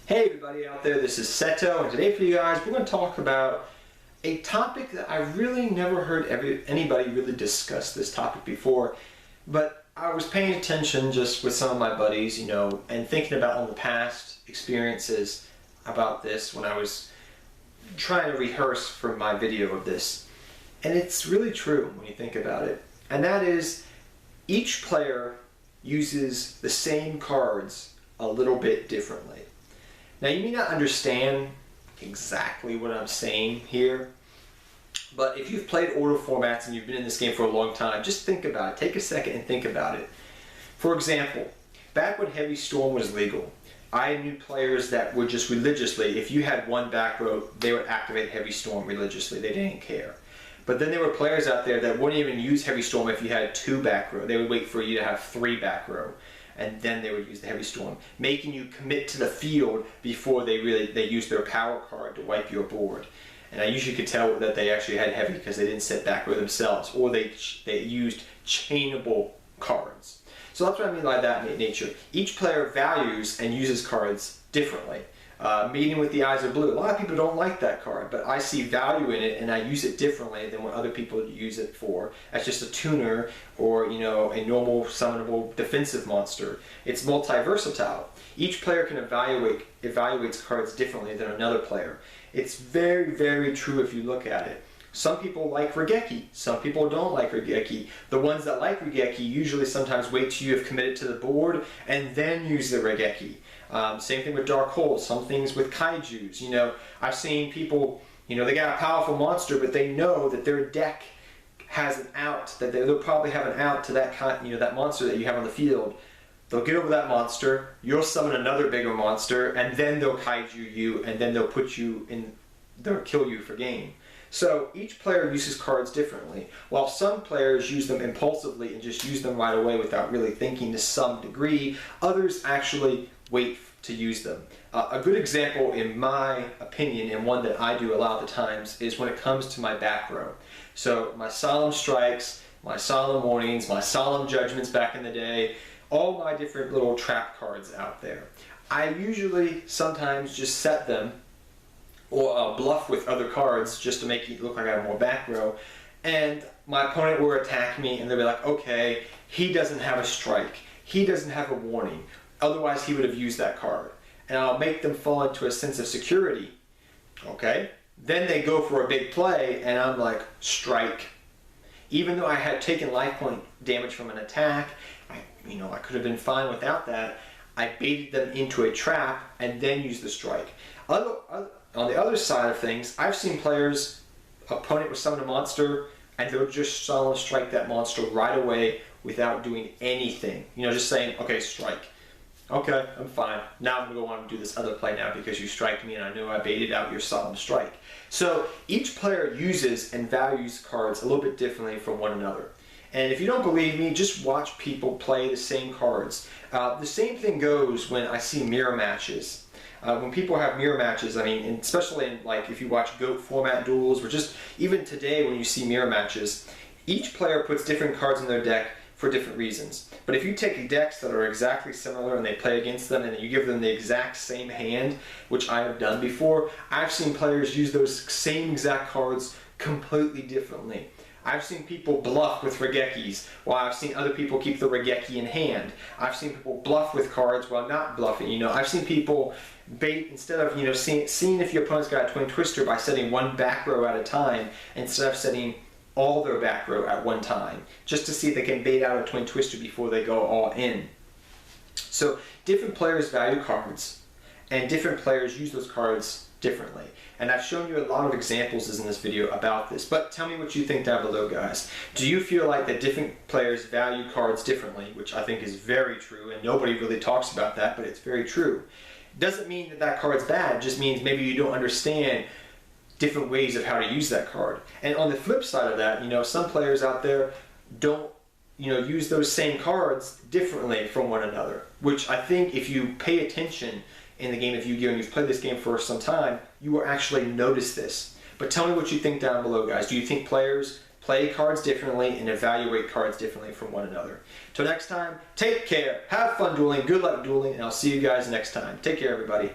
Hey everybody out there, this is Seto, and today for you guys we're going to talk about a topic that I really never heard anybody really discuss this topic before, but I was paying attention just with some of my buddies, and thinking about all the past experiences about this when I was trying to rehearse for my video of this. And it's really true when you think about it, and that is each player uses the same cards a little bit differently. Now, you may not understand exactly what I'm saying here, but if you've played older formats and you've been in this game for a long time, just think about it. Take a second and think about it. For example, back when Heavy Storm was legal, I knew players that would just religiously, if you had one back row, they would activate Heavy Storm religiously. They didn't care. But then there were players out there that wouldn't even use Heavy Storm if you had two back row. They would wait for you to have three back row, and then they would use the Heavy Storm, making you commit to the field before they used their power card to wipe your board. And I usually could tell that they actually had Heavy because they didn't set back row themselves, or they used chainable cards. So that's what I mean by that nature. Each player values and uses cards differently. Meeting with the Eyes of Blue. A lot of people don't like that card, but I see value in it and I use it differently than what other people use it for. As just a tuner or a normal summonable defensive monster. It's multi-versatile. Each player can evaluates cards differently than another player. It's very, very true if you look at it. Some people like Regeki, some people don't like Regeki. The ones that like Regeki usually sometimes wait till you have committed to the board and then use the Regeki. Same thing with Dark Holes, some things with Kaijus. I've seen people, they got a powerful monster, but they know that their deck has an out, that they'll probably have an out to that that monster that you have on the field. They'll get over that monster, you'll summon another bigger monster, and then they'll Kaiju you, and then they'll put you in, they'll kill you for game. So each player uses cards differently. While some players use them impulsively and just use them right away without really thinking to some degree, others actually wait to use them. A good example, in my opinion, and one that I do a lot of the times, is when it comes to my back row. So my Solemn Strikes, my Solemn Warnings, my Solemn Judgments back in the day, all my different little trap cards out there. I usually sometimes just set them or bluff with other cards just to make it look like I have more back row, and my opponent will attack me and they'll be like, okay, he doesn't have a strike, he doesn't have a warning, otherwise he would have used that card, and I'll make them fall into a sense of security. Okay, then they go for a big play and I'm like, strike. Even though I had taken life point damage from an attack, I could have been fine without that. I baited them into a trap and then used the strike. On the other side of things, I've seen players, opponent will summon a monster, and they'll just Solemn Strike that monster right away without doing anything. Just saying, okay, strike. Okay, I'm fine. Now I'm going to go on and do this other play now because you striked me and I know I baited out your Solemn Strike. So each player uses and values cards a little bit differently from one another. And if you don't believe me, just watch people play the same cards. The same thing goes when I see mirror matches. When people have mirror matches, especially in, if you watch GOAT format duels, or just even today when you see mirror matches, each player puts different cards in their deck for different reasons. But if you take decks that are exactly similar and they play against them and you give them the exact same hand, which I have done before, I've seen players use those same exact cards completely differently. I've seen people bluff with Regekis, while I've seen other people keep the Regeki in hand. I've seen people bluff with cards while not bluffing. I've seen people bait instead of seeing if your opponent's got a Twin Twister by setting one back row at a time instead of setting all their back row at one time, just to see if they can bait out a Twin Twister before they go all in. So different players value cards, and different players use those cards differently. And I've shown you a lot of examples in this video about this, but tell me what you think down below, guys. Do you feel like that different players value cards differently, which I think is very true, and nobody really talks about that, but it's very true. Doesn't mean that that card's bad, just means maybe you don't understand different ways of how to use that card. And on the flip side of that, some players out there don't use those same cards differently from one another, which I think if you pay attention in the game of Yu-Gi-Oh! And you've played this game for some time, you will actually notice this. But tell me what you think down below, guys. Do you think players play cards differently and evaluate cards differently from one another? Till next time, take care, have fun dueling, good luck dueling, and I'll see you guys next time. Take care, everybody.